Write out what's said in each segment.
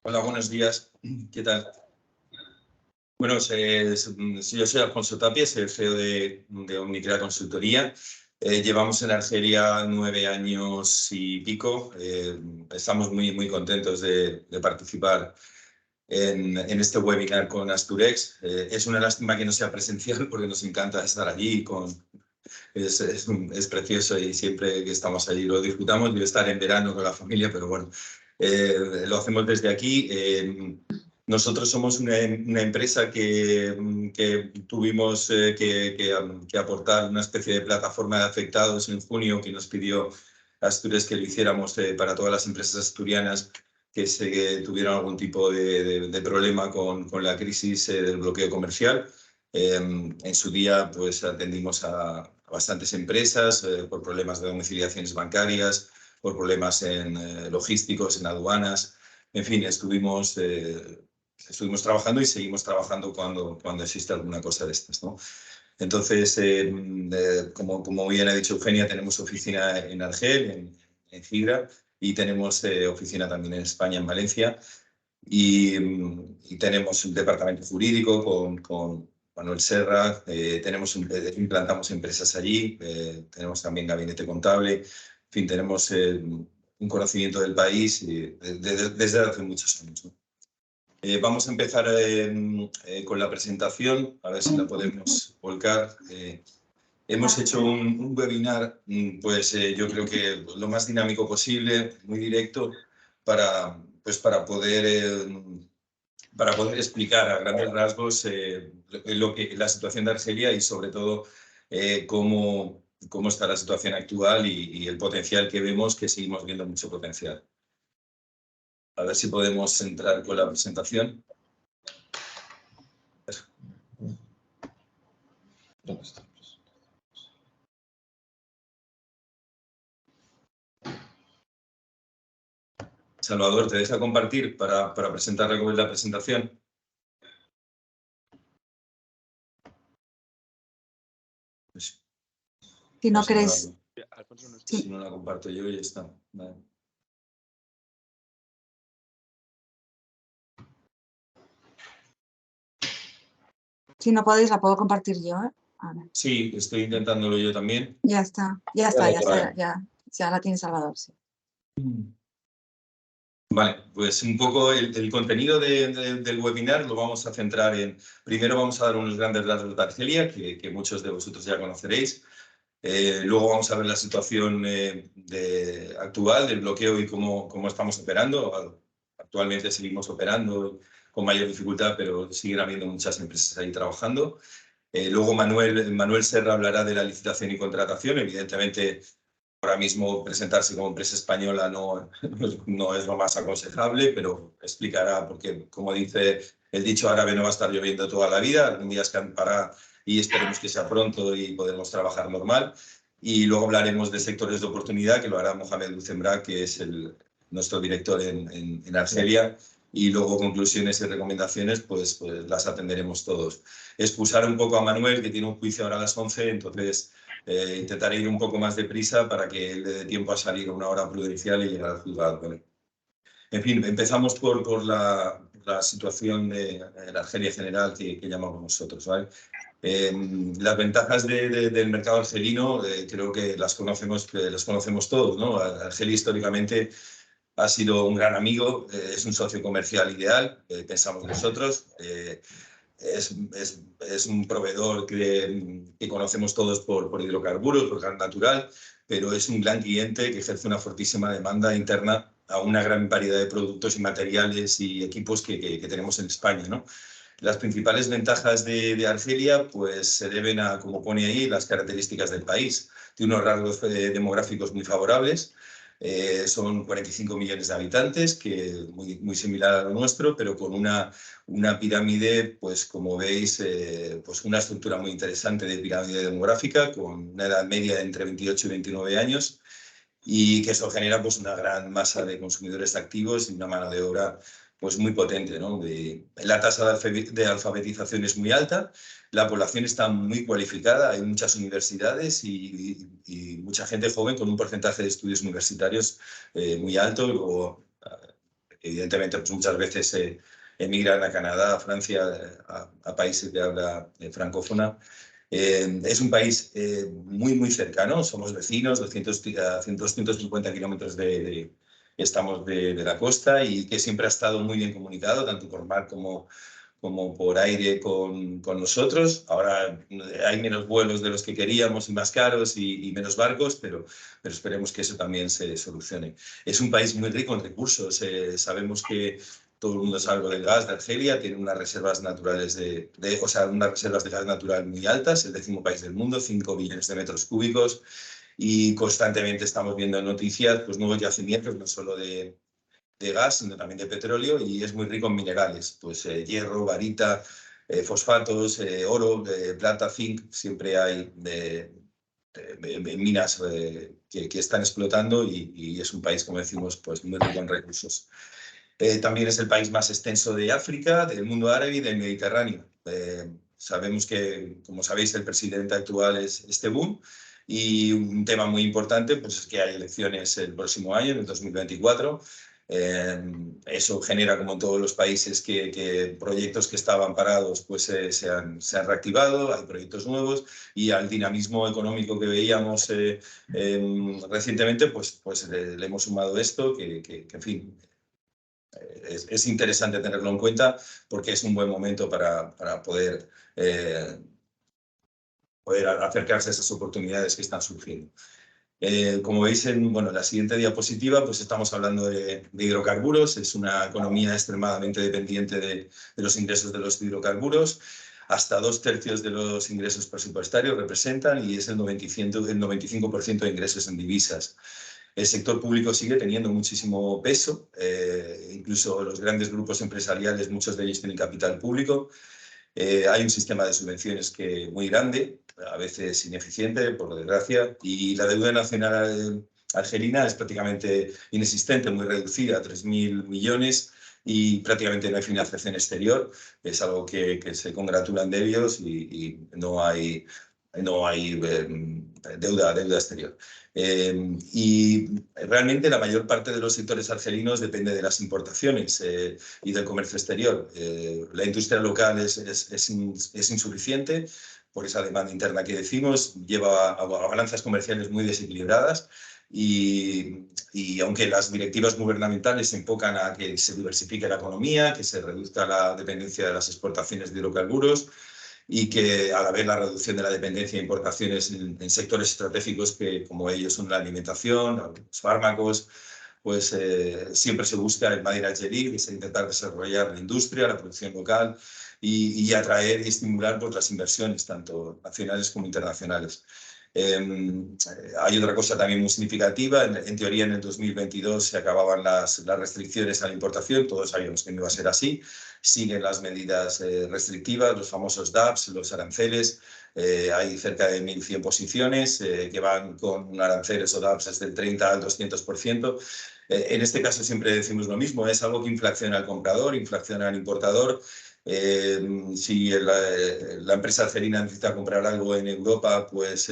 Hola, buenos días. ¿Qué tal? Bueno, yo soy Alfonso Tapia, soy el CEO de Omnicrea Consultoría. Llevamos en Argelia 9 años y pico. Estamos muy contentos de participar en este webinar con Asturex. Es una lástima que no sea presencial porque nos encanta estar allí. Es precioso y siempre que estamos allí lo disfrutamos. Yo estar en verano con la familia, pero bueno, lo hacemos desde aquí. Nosotros somos una empresa que tuvimos que aportar una especie de plataforma de afectados en junio que nos pidió Asturias que lo hiciéramos para todas las empresas asturianas que tuvieron algún tipo de problema con la crisis del bloqueo comercial. En su día pues atendimos a bastantes empresas por problemas de domiciliaciones bancarias, por problemas logísticos, en aduanas. En fin, estuvimos trabajando y seguimos trabajando cuando existe alguna cosa de estas, ¿no? Entonces, como bien ha dicho Eugenia, tenemos oficina en Argel, en Fibra, y tenemos oficina también en España, en Valencia. Y tenemos un departamento jurídico con Manuel Serra, implantamos empresas allí, tenemos también gabinete contable, en fin, tenemos un conocimiento del país desde hace muchos años, ¿no? Vamos a empezar con la presentación, a ver si la podemos volcar. Hemos hecho un webinar, pues yo creo que lo más dinámico posible, muy directo, para poder explicar a grandes rasgos la situación de Argelia y sobre todo cómo está la situación actual y el potencial que vemos, que seguimos viendo mucho potencial. A ver si podemos entrar con la presentación. ¿Dónde está? Salvador, ¿te deja compartir para presentar la presentación? Pues, si no queréis... Si no la comparto yo, ya está. Vale. Si no podéis, la puedo compartir yo, ¿eh? A ver. Sí, estoy intentándolo yo también. Ya la tiene Salvador, sí. Vale, pues un poco el contenido del webinar lo vamos a centrar en... Primero vamos a dar unos grandes datos de Argelia, que muchos de vosotros ya conoceréis. Luego vamos a ver la situación actual del bloqueo y cómo estamos operando. Actualmente seguimos operando con mayor dificultad, pero siguen habiendo muchas empresas ahí trabajando. Luego Manuel Serra hablará de la licitación y contratación. Evidentemente, ahora mismo presentarse como empresa española no es lo más aconsejable, pero explicará, porque como dice el dicho árabe, no va a estar lloviendo toda la vida, algún día escampará y esperemos que sea pronto y podemos trabajar normal. Y luego hablaremos de sectores de oportunidad, que lo hará Mohamed Lucembra, que es nuestro director en Argelia. Y luego conclusiones y recomendaciones, pues las atenderemos todos. Excusar un poco a Manuel, que tiene un juicio ahora a las 11, entonces intentaré ir un poco más deprisa para que le dé tiempo a salir a una hora prudencial y llegar al juzgado. ¿Vale? En fin, empezamos por la situación de la Argelia general que llamamos nosotros, ¿vale? Las ventajas del mercado argelino creo que las conocemos todos, ¿no? Argelia históricamente ha sido un gran amigo, es un socio comercial ideal, pensamos nosotros. Es un proveedor que conocemos todos por hidrocarburos, por gas natural, pero es un gran cliente que ejerce una fortísima demanda interna a una gran variedad de productos y materiales y equipos que tenemos en España, ¿no? Las principales ventajas de Argelia pues, se deben a, como pone ahí, las características del país. Tiene unos rasgos demográficos muy favorables. Son 45 millones de habitantes, que muy similar a lo nuestro, pero con una pirámide, pues como veis, pues una estructura muy interesante de pirámide demográfica, con una edad media de entre 28 y 29 años, y que eso genera pues, una gran masa de consumidores activos y una mano de obra pues, muy potente, ¿no? La tasa de alfabetización es muy alta, la población está muy cualificada, hay muchas universidades y mucha gente joven con un porcentaje de estudios universitarios muy alto. Luego evidentemente pues muchas veces emigran a Canadá, a Francia, a países de habla francófona. Es un país muy cercano, somos vecinos, 250 kilómetros estamos de la costa, y que siempre ha estado muy bien comunicado, tanto por mar como por aire con nosotros. Ahora hay menos vuelos de los que queríamos y más caros y menos barcos, pero esperemos que eso también se solucione. Es un país muy rico en recursos. Sabemos que todo el mundo sabe algo del gas de Argelia, tiene unas reservas naturales unas reservas de gas natural muy altas, el 10º país del mundo, 5 billones de metros cúbicos, y constantemente estamos viendo noticias, pues nuevos yacimientos, no solo de gas, sino también de petróleo, y es muy rico en minerales, pues hierro, barita, fosfatos, oro, plata, zinc. Siempre hay minas que están explotando, y es un país, como decimos, pues muy rico en recursos. También es el país más extenso de África, del mundo árabe y del Mediterráneo. Sabemos que, como sabéis, el presidente actual es Tebboune, y un tema muy importante pues es que hay elecciones el próximo año, en el 2024. Eso genera, como en todos los países, que proyectos que estaban parados pues se han reactivado, hay proyectos nuevos, y al dinamismo económico que veíamos recientemente pues le hemos sumado esto, que en fin, es interesante tenerlo en cuenta, porque es un buen momento para poder acercarse a esas oportunidades que están surgiendo. Como veis en la siguiente diapositiva, pues estamos hablando de hidrocarburos. Es una economía extremadamente dependiente de los ingresos de los hidrocarburos. Hasta 2/3 de los ingresos presupuestarios representan, y es el 95% de ingresos en divisas. El sector público sigue teniendo muchísimo peso, incluso los grandes grupos empresariales, muchos de ellos tienen capital público. Hay un sistema de subvenciones muy grande, a veces ineficiente, por desgracia, y la deuda nacional argelina es prácticamente inexistente, muy reducida, 3.000 millones, y prácticamente no hay financiación exterior. Es algo que se congratulan de ellos, y no hay deuda exterior. Y realmente la mayor parte de los sectores argelinos depende de las importaciones y del comercio exterior. La industria local es insuficiente por esa demanda interna que decimos, lleva a balanzas comerciales muy desequilibradas, y aunque las directivas gubernamentales se enfocan a que se diversifique la economía, que se reduzca la dependencia de las exportaciones de hidrocarburos, y que a la vez la reducción de la dependencia de importaciones en sectores estratégicos como ellos son la alimentación, los fármacos, pues siempre se busca el Made in Algeria, que es intentar desarrollar la industria, la producción local, y atraer y estimular pues las inversiones, tanto nacionales como internacionales. Hay otra cosa también muy significativa. En teoría, en el 2022 se acababan las restricciones a la importación. Todos sabíamos que no iba a ser así. Siguen las medidas restrictivas, los famosos DAPs, los aranceles. Hay cerca de 1.100 posiciones que van con aranceles o DAPs desde el 30 al 200%. En este caso siempre decimos lo mismo, es algo que inflaciona al comprador, inflaciona al importador. Si la empresa argelina necesita comprar algo en Europa, pues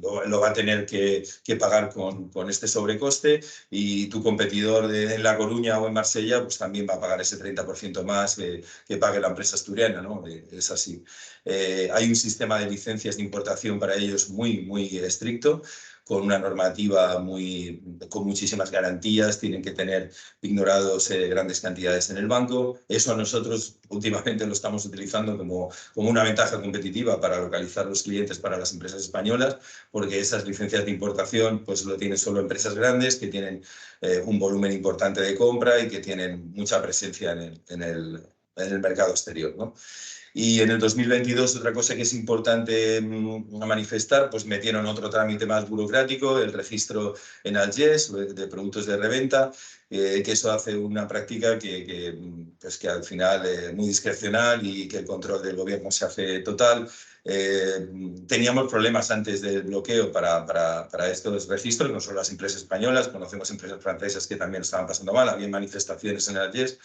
lo va a tener que pagar con este sobrecoste, y tu competidor en La Coruña o en Marsella pues también va a pagar ese 30% más que pague la empresa asturiana, ¿no? Es así. Hay un sistema de licencias de importación para ellos muy estricto, con una normativa con muchísimas garantías. Tienen que tener ignorados grandes cantidades en el banco. Eso a nosotros últimamente lo estamos utilizando como una ventaja competitiva para localizar los clientes para las empresas españolas, porque esas licencias de importación pues lo tienen solo empresas grandes que tienen un volumen importante de compra y que tienen mucha presencia en el mercado exterior, ¿no? Y en el 2022, otra cosa que es importante manifestar, pues metieron otro trámite más burocrático, el registro en Algés de productos de reventa, que eso hace una práctica que al final es muy discrecional, y que el control del gobierno se hace total. Teníamos problemas antes del bloqueo para estos registros, no solo las empresas españolas, conocemos empresas francesas que también estaban pasando mal, había manifestaciones en Algés.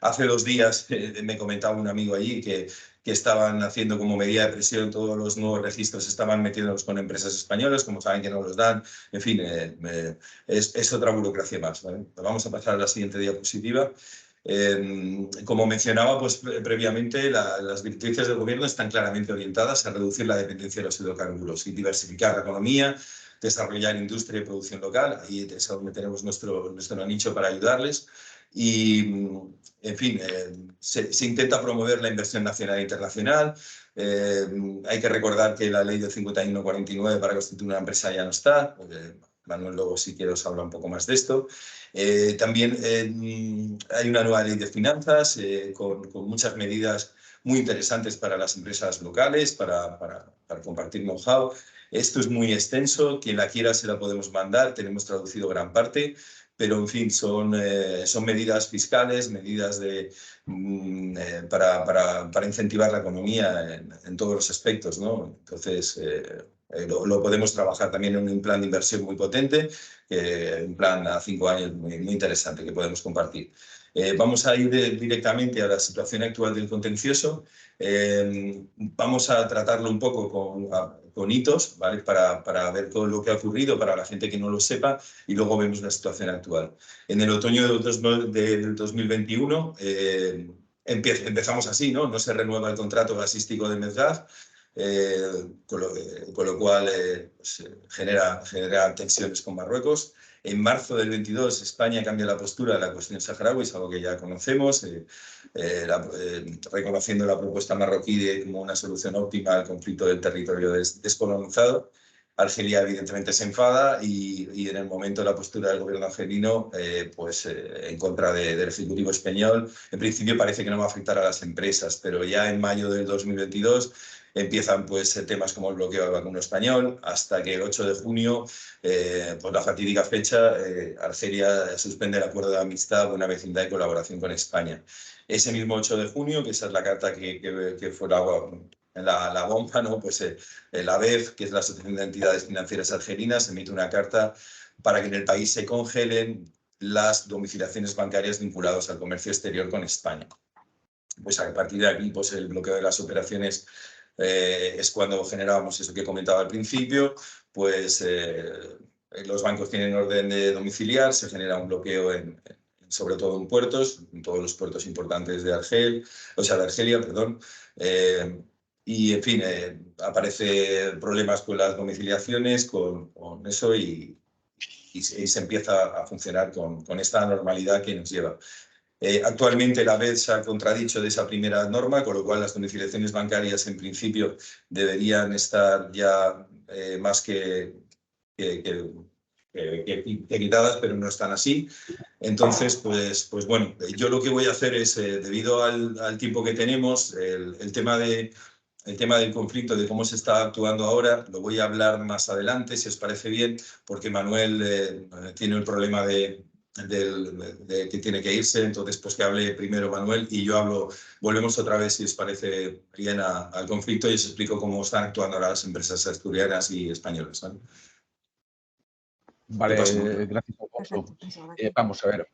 Hace 2 días me comentaba un amigo allí que estaban haciendo como medida de presión todos los nuevos registros, estaban metiéndolos con empresas españolas, como saben que no los dan. En fin, es otra burocracia más, ¿vale? Vamos a pasar a la siguiente diapositiva. Como mencionaba pues, previamente, las directrices del gobierno están claramente orientadas a reducir la dependencia de los hidrocarburos y diversificar la economía, desarrollar industria y producción local. Ahí es donde tenemos nuestro nicho para ayudarles. Y, en fin, se intenta promover la inversión nacional e internacional. Hay que recordar que la ley del 51-49 para constituir una empresa ya no está. Manuel luego, si quiere, os habla un poco más de esto. También hay una nueva ley de finanzas con muchas medidas muy interesantes para las empresas locales, para compartir know-how. Esto es muy extenso, quien la quiera se la podemos mandar, tenemos traducido gran parte, pero en fin, son medidas fiscales, medidas para incentivar la economía en todos los aspectos, ¿no? Entonces, lo podemos trabajar también en un plan de inversión muy potente, un plan a 5 años muy interesante que podemos compartir. Vamos a ir directamente a la situación actual del contencioso. Vamos a tratarlo un poco con hitos, ¿vale? Para ver todo lo que ha ocurrido, para la gente que no lo sepa, y luego vemos la situación actual. En el otoño del 2021 empezamos así, ¿no? No se renueva el contrato gasístico de Medgaz, con lo cual pues, genera tensiones con Marruecos. En marzo del 22 España cambia la postura de la cuestión saharaui, es algo que ya conocemos, reconociendo la propuesta marroquí como una solución óptima al conflicto del territorio descolonizado. Argelia evidentemente se enfada y en el momento la postura del gobierno argelino en contra del Ejecutivo español. En principio parece que no va a afectar a las empresas, pero ya en mayo del 2022 empiezan pues, temas como el bloqueo del vacuno español, hasta que el 8 de junio, por la fatídica fecha, Argelia suspende el acuerdo de amistad, buena vecindad y colaboración con España. Ese mismo 8 de junio, que esa es la carta que fue la bomba, ¿no? Pues la ABEF, que es la Asociación de Entidades Financieras Argelinas, emite una carta para que en el país se congelen las domiciliaciones bancarias vinculadas al comercio exterior con España. Pues a partir de aquí, pues el bloqueo de las operaciones es cuando generábamos eso que comentaba al principio, pues los bancos tienen orden de domiciliar, se genera un bloqueo sobre todo en puertos, en todos los puertos importantes de Argelia, perdón. Y, en fin, aparecen problemas con las domiciliaciones, con eso, y se empieza a funcionar con esta normalidad que nos lleva. Actualmente la BED se ha contradicho de esa primera norma, con lo cual las domiciliaciones bancarias en principio deberían estar ya más que quitadas, pero no están así. Entonces, pues bueno, yo lo que voy a hacer es, debido al tiempo que tenemos, el tema del conflicto, de cómo se está actuando ahora, lo voy a hablar más adelante, si os parece bien, porque Manuel tiene el problema de que tiene que irse, entonces pues que hable primero Manuel y yo volvemos otra vez, si os parece bien, al conflicto y os explico cómo están actuando ahora las empresas asturianas y españolas, ¿vale? Vale, gracias, Alfonso. Vamos a ver,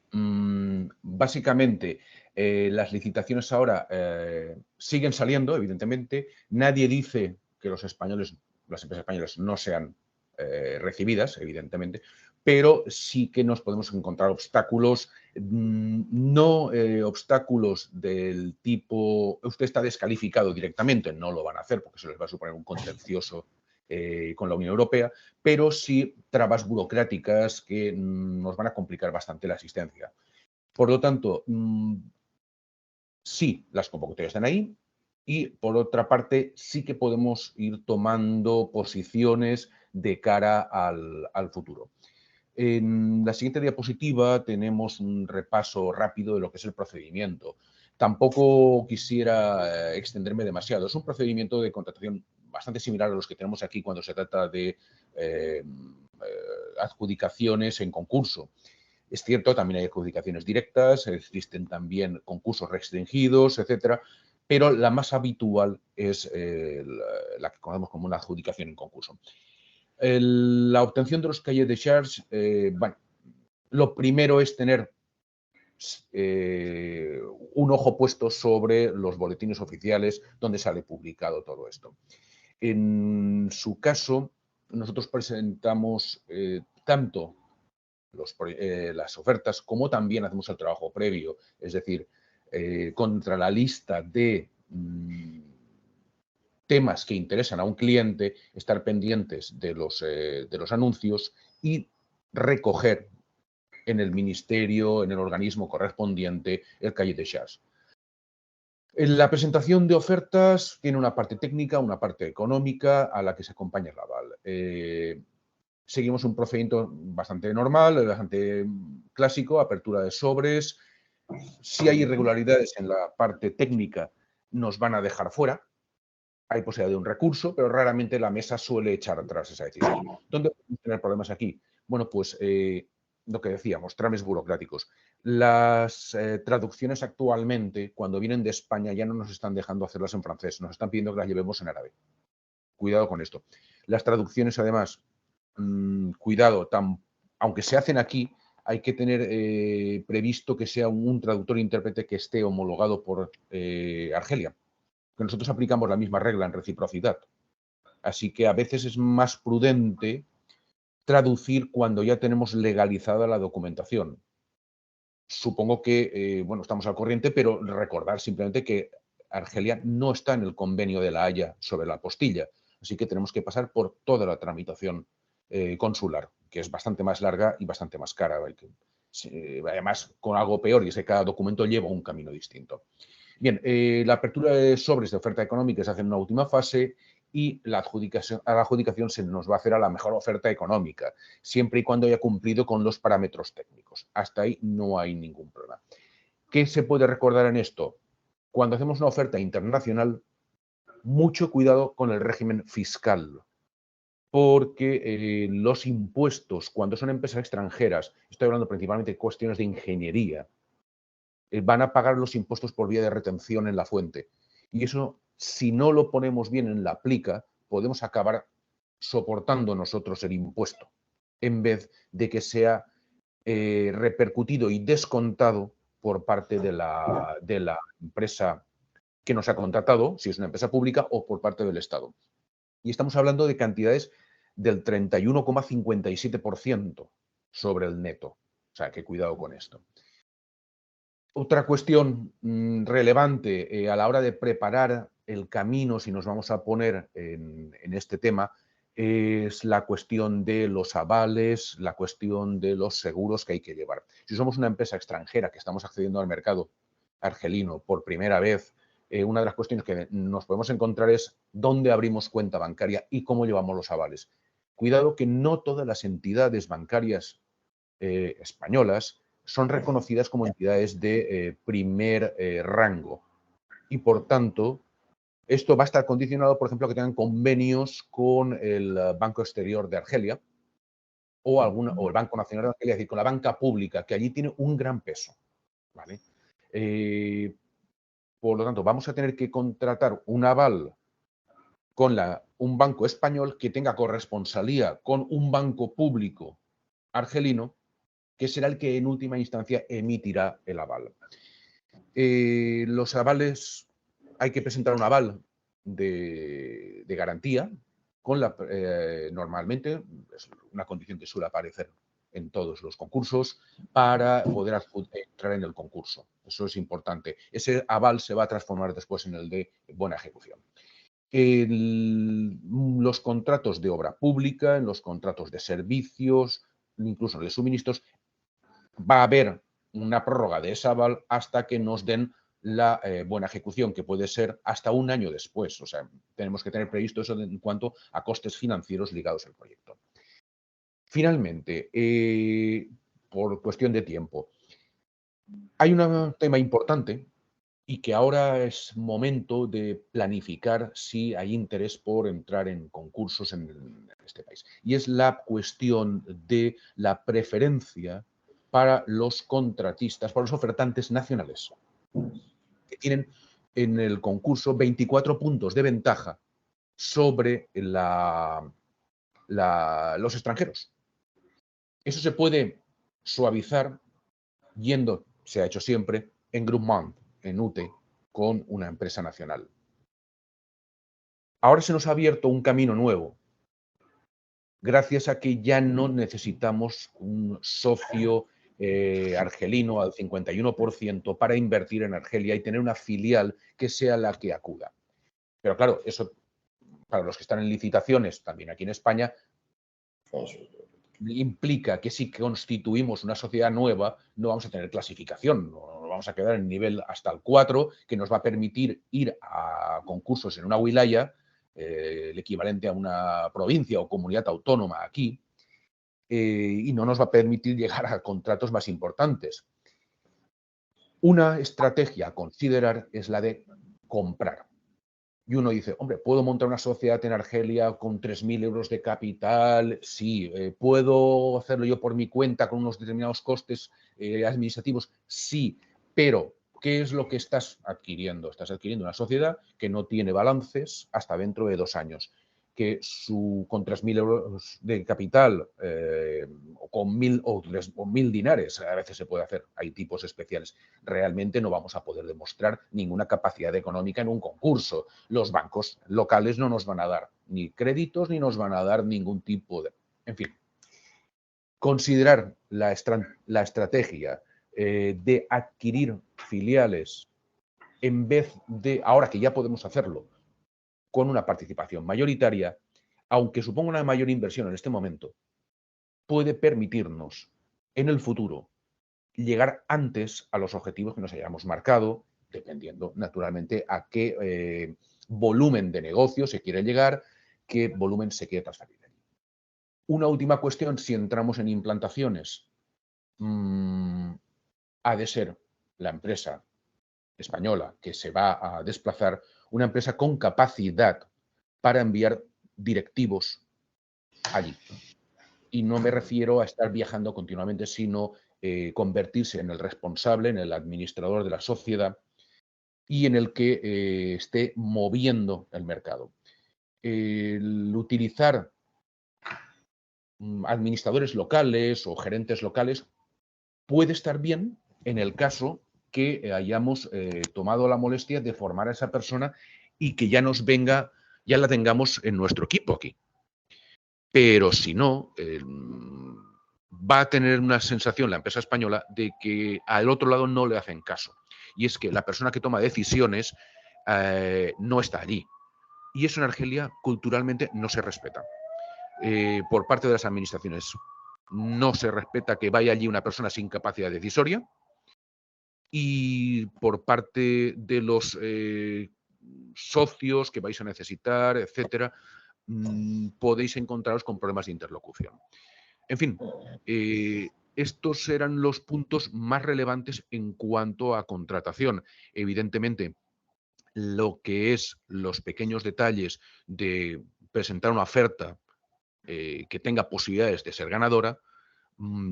básicamente las licitaciones ahora siguen saliendo, evidentemente. Nadie dice que las empresas españolas no sean recibidas, evidentemente, pero sí que nos podemos encontrar obstáculos, no obstáculos del tipo, usted está descalificado directamente, no lo van a hacer porque se les va a suponer un contencioso con la Unión Europea, pero sí trabas burocráticas que nos van a complicar bastante la asistencia. Por lo tanto, sí, las convocatorias están ahí y, por otra parte, sí que podemos ir tomando posiciones de cara al futuro. En la siguiente diapositiva tenemos un repaso rápido de lo que es el procedimiento. Tampoco quisiera extenderme demasiado. Es un procedimiento de contratación bastante similar a los que tenemos aquí cuando se trata de adjudicaciones en concurso. Es cierto, también hay adjudicaciones directas, existen también concursos restringidos, etcétera, pero la más habitual es la que conocemos como una adjudicación en concurso. La obtención de los cahiers de charges, bueno, lo primero es tener un ojo puesto sobre los boletines oficiales donde sale publicado todo esto. En su caso, nosotros presentamos tanto las ofertas como también hacemos el trabajo previo, es decir, contra la lista de temas que interesan a un cliente, estar pendientes de los anuncios y recoger en el ministerio, en el organismo correspondiente, el cahier de charges. En la presentación de ofertas tiene una parte técnica, una parte económica a la que se acompaña el aval. Seguimos un procedimiento bastante normal, bastante clásico, apertura de sobres. Si hay irregularidades en la parte técnica, nos van a dejar fuera. Hay posibilidad de un recurso, pero raramente la mesa suele echar atrás esa decisión. ¿Dónde podemos tener problemas aquí? Bueno, pues lo que decíamos, trámites burocráticos. Las traducciones actualmente, cuando vienen de España, ya no nos están dejando hacerlas en francés, nos están pidiendo que las llevemos en árabe. Cuidado con esto. Las traducciones, además, cuidado, aunque se hacen aquí, hay que tener previsto que sea un traductor e intérprete que esté homologado por Argelia, que nosotros aplicamos la misma regla en reciprocidad. Así que a veces es más prudente traducir cuando ya tenemos legalizada la documentación. Supongo que, bueno, estamos al corriente, pero recordar simplemente que Argelia no está en el convenio de La Haya sobre la apostilla, así que tenemos que pasar por toda la tramitación consular, que es bastante más larga y bastante más cara. Además, con algo peor, y es que cada documento lleva un camino distinto. Bien, la apertura de sobres de oferta económica se hace en una última fase y a la adjudicación se nos va a hacer a la mejor oferta económica, siempre y cuando haya cumplido con los parámetros técnicos. Hasta ahí no hay ningún problema. ¿Qué se puede recordar en esto? Cuando hacemos una oferta internacional, mucho cuidado con el régimen fiscal, porque los impuestos, cuando son empresas extranjeras, estoy hablando principalmente de cuestiones de ingeniería, van a pagar los impuestos por vía de retención en la fuente. Y eso, si no lo ponemos bien en la plica, podemos acabar soportando nosotros el impuesto, en vez de que sea repercutido y descontado por parte de la empresa que nos ha contratado, si es una empresa pública, o por parte del Estado. Y estamos hablando de cantidades del 31,57% sobre el neto. O sea, que cuidado con esto. Otra cuestión relevante a la hora de preparar el camino, si nos vamos a poner en este tema, es la cuestión de los avales, la cuestión de los seguros que hay que llevar. Si somos una empresa extranjera que estamos accediendo al mercado argelino por primera vez, una de las cuestiones que nos podemos encontrar es dónde abrimos cuenta bancaria y cómo llevamos los avales. Cuidado que no todas las entidades bancarias españolas son reconocidas como entidades de primer rango y, por tanto, esto va a estar condicionado, por ejemplo, a que tengan convenios con el Banco Exterior de Argelia o el Banco Nacional de Argelia, es decir, con la banca pública, que allí tiene un gran peso. ¿Vale? Por lo tanto, vamos a tener que contratar un aval con un banco español que tenga corresponsalía con un banco público argelino, que será el que en última instancia emitirá el aval. Los avales, hay que presentar un aval de garantía, normalmente, es una condición que suele aparecer en todos los concursos, para poder entrar en el concurso. Eso es importante. Ese aval se va a transformar después en el de buena ejecución. Los contratos de obra pública, en los contratos de servicios, incluso de suministros, va a haber una prórroga de esa aval hasta que nos den la buena ejecución, que puede ser hasta un año después. O sea, tenemos que tener previsto eso en cuanto a costes financieros ligados al proyecto. Finalmente, por cuestión de tiempo, hay un tema importante y que ahora es momento de planificar si hay interés por entrar en concursos en este país. Y es la cuestión de la preferencia para los contratistas, para los ofertantes nacionales, que tienen en el concurso 24 puntos de ventaja sobre los extranjeros. Eso se puede suavizar yendo se ha hecho siempre en Groupement, en UTE, con una empresa nacional. Ahora se nos ha abierto un camino nuevo, gracias a que ya no necesitamos un socio argelino al 51% para invertir en Argelia y tener una filial que sea la que acuda. Pero claro, eso para los que están en licitaciones, también aquí en España, implica que si constituimos una sociedad nueva no vamos a tener clasificación, no vamos a quedar en nivel hasta el 4, que nos va a permitir ir a concursos en una wilaya, el equivalente a una provincia o comunidad autónoma aquí, y no nos va a permitir llegar a contratos más importantes. Una estrategia a considerar es la de comprar. Y uno dice, hombre, ¿puedo montar una sociedad en Argelia con 3.000 euros de capital? Sí. ¿Puedo hacerlo yo por mi cuenta con unos determinados costes administrativos? Sí. Pero, ¿qué es lo que estás adquiriendo? Estás adquiriendo una sociedad que no tiene balances hasta dentro de 2 años, que con 3.000 euros de capital o con 1.000 dinares, a veces se puede hacer, hay tipos especiales, realmente no vamos a poder demostrar ninguna capacidad económica en un concurso. Los bancos locales no nos van a dar ni créditos ni nos van a dar ningún tipo de... En fin, considerar la estrategia de adquirir filiales en vez de, ahora que ya podemos hacerlo, con una participación mayoritaria, aunque suponga una mayor inversión en este momento, puede permitirnos en el futuro llegar antes a los objetivos que nos hayamos marcado, dependiendo naturalmente a qué volumen de negocio se quiere llegar, qué volumen se quiere transferir. Una última cuestión, si entramos en implantaciones, ha de ser la empresa española que se va a desplazar, una empresa con capacidad para enviar directivos allí. Y no me refiero a estar viajando continuamente, sino convertirse en el responsable, en el administrador de la sociedad y en el que esté moviendo el mercado. El utilizar administradores locales o gerentes locales puede estar bien en el caso que hayamos tomado la molestia de formar a esa persona y que ya nos venga, ya la tengamos en nuestro equipo aquí. Pero si no, va a tener una sensación la empresa española de que al otro lado no le hacen caso. Y es que la persona que toma decisiones no está allí. Y eso en Argelia culturalmente no se respeta. Por parte de las administraciones no se respeta que vaya allí una persona sin capacidad decisoria. Y por parte de los socios que vais a necesitar, etcétera, podéis encontraros con problemas de interlocución. En fin, estos eran los puntos más relevantes en cuanto a contratación. Evidentemente, lo que es los pequeños detalles de presentar una oferta que tenga posibilidades de ser ganadora,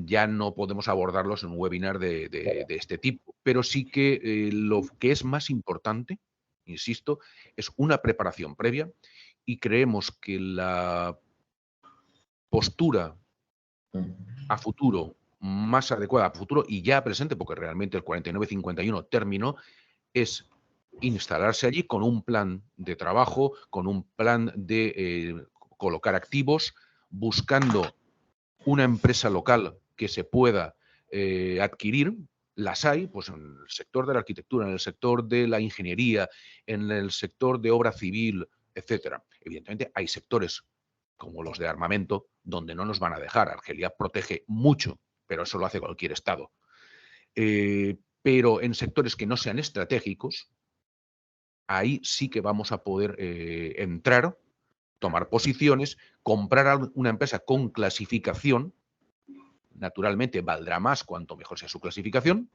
ya no podemos abordarlos en un webinar de este tipo. Pero sí que lo que es más importante, insisto, es una preparación previa y creemos que la postura a futuro más adecuada, a futuro y ya presente, porque realmente el 49-51 terminó, es instalarse allí con un plan de trabajo, con un plan de colocar activos, buscando una empresa local que se pueda adquirir. Las hay, pues en el sector de la arquitectura, en el sector de la ingeniería, en el sector de obra civil, etcétera. Evidentemente hay sectores como los de armamento donde no nos van a dejar. Argelia protege mucho, pero eso lo hace cualquier Estado. Pero en sectores que no sean estratégicos, ahí sí que vamos a poder entrar, tomar posiciones, comprar una empresa con clasificación. Naturalmente valdrá más cuanto mejor sea su clasificación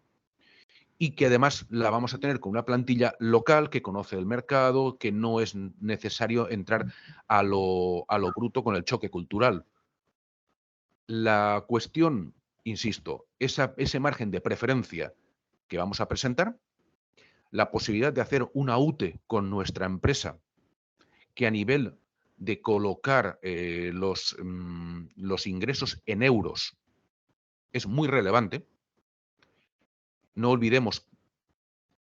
y que además la vamos a tener con una plantilla local que conoce el mercado, que no es necesario entrar a lo bruto con el choque cultural. La cuestión, insisto, ese margen de preferencia que vamos a presentar, la posibilidad de hacer una UTE con nuestra empresa que a nivel de colocar los ingresos en euros es muy relevante. no olvidemos,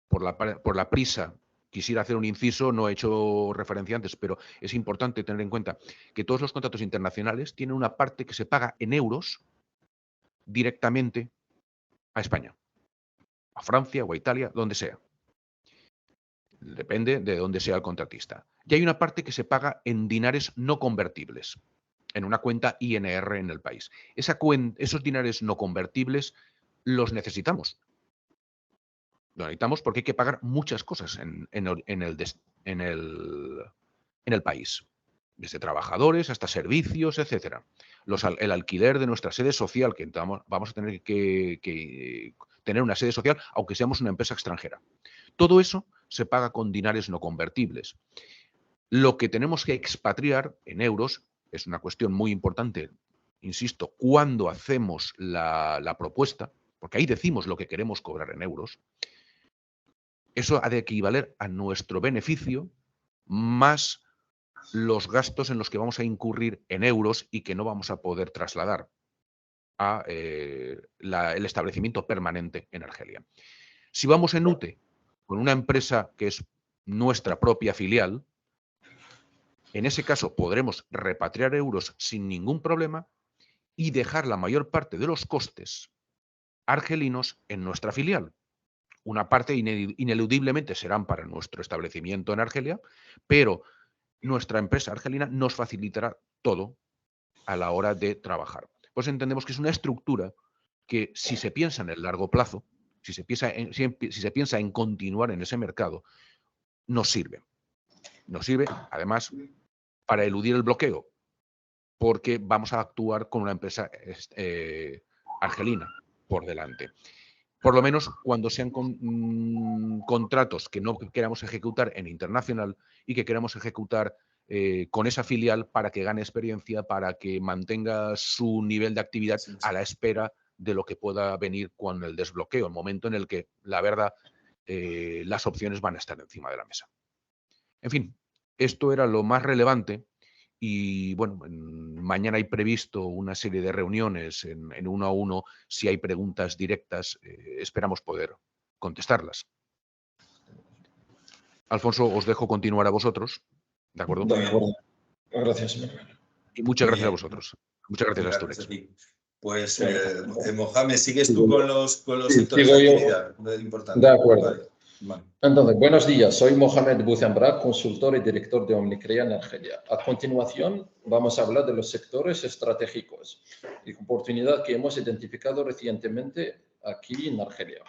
por la prisa, quisiera hacer un inciso, no he hecho referencia antes, pero es importante tener en cuenta que todos los contratos internacionales tienen una parte que se paga en euros directamente a España, a Francia o a Italia, donde sea. Depende de dónde sea el contratista. Y hay una parte que se paga en dinares no convertibles, en una cuenta INR en el país. Esos dinares no convertibles los necesitamos. Lo necesitamos porque hay que pagar muchas cosas en el país, desde trabajadores hasta servicios, etcétera. El alquiler de nuestra sede social, que vamos a tener que tener una sede social, aunque seamos una empresa extranjera. Todo eso se paga con dinares no convertibles. Lo que tenemos que expatriar en euros es una cuestión muy importante, insisto, cuando hacemos la propuesta, porque ahí decimos lo que queremos cobrar en euros. Eso ha de equivaler a nuestro beneficio más los gastos en los que vamos a incurrir en euros y que no vamos a poder trasladar a el establecimiento permanente en Argelia. Si vamos en UTE con una empresa que es nuestra propia filial, en ese caso podremos repatriar euros sin ningún problema y dejar la mayor parte de los costes argelinos en nuestra filial. Una parte ineludiblemente serán para nuestro establecimiento en Argelia, pero nuestra empresa argelina nos facilitará todo a la hora de trabajar. Pues entendemos que es una estructura que, si se piensa en el largo plazo, si se piensa en continuar en ese mercado, nos sirve. Nos sirve, además, para eludir el bloqueo, porque vamos a actuar con una empresa argelina por delante. Por lo menos cuando sean contratos que no queramos ejecutar en internacional y que queramos ejecutar con esa filial para que gane experiencia, para que mantenga su nivel de actividad a la espera de lo que pueda venir con el desbloqueo, el momento en el que, la verdad, las opciones van a estar encima de la mesa. En fin, esto era lo más relevante. Y bueno, mañana hay previsto una serie de reuniones en 1 a 1. Si hay preguntas directas, esperamos poder contestarlas. Alfonso, os dejo continuar a vosotros. ¿De acuerdo? De acuerdo. Gracias, Manuel. Y muchas gracias a vosotros. Muchas gracias, Asturias. Pues, Mohamed, ¿sigues tú con los sectores sigo de yo. actividad importantes? De acuerdo. Vale. Entonces, buenos días. Soy Mohamed Bouzembra, consultor y director de Omnicrea en Argelia. A continuación, vamos a hablar de los sectores estratégicos y oportunidad que hemos identificado recientemente aquí en Argelia,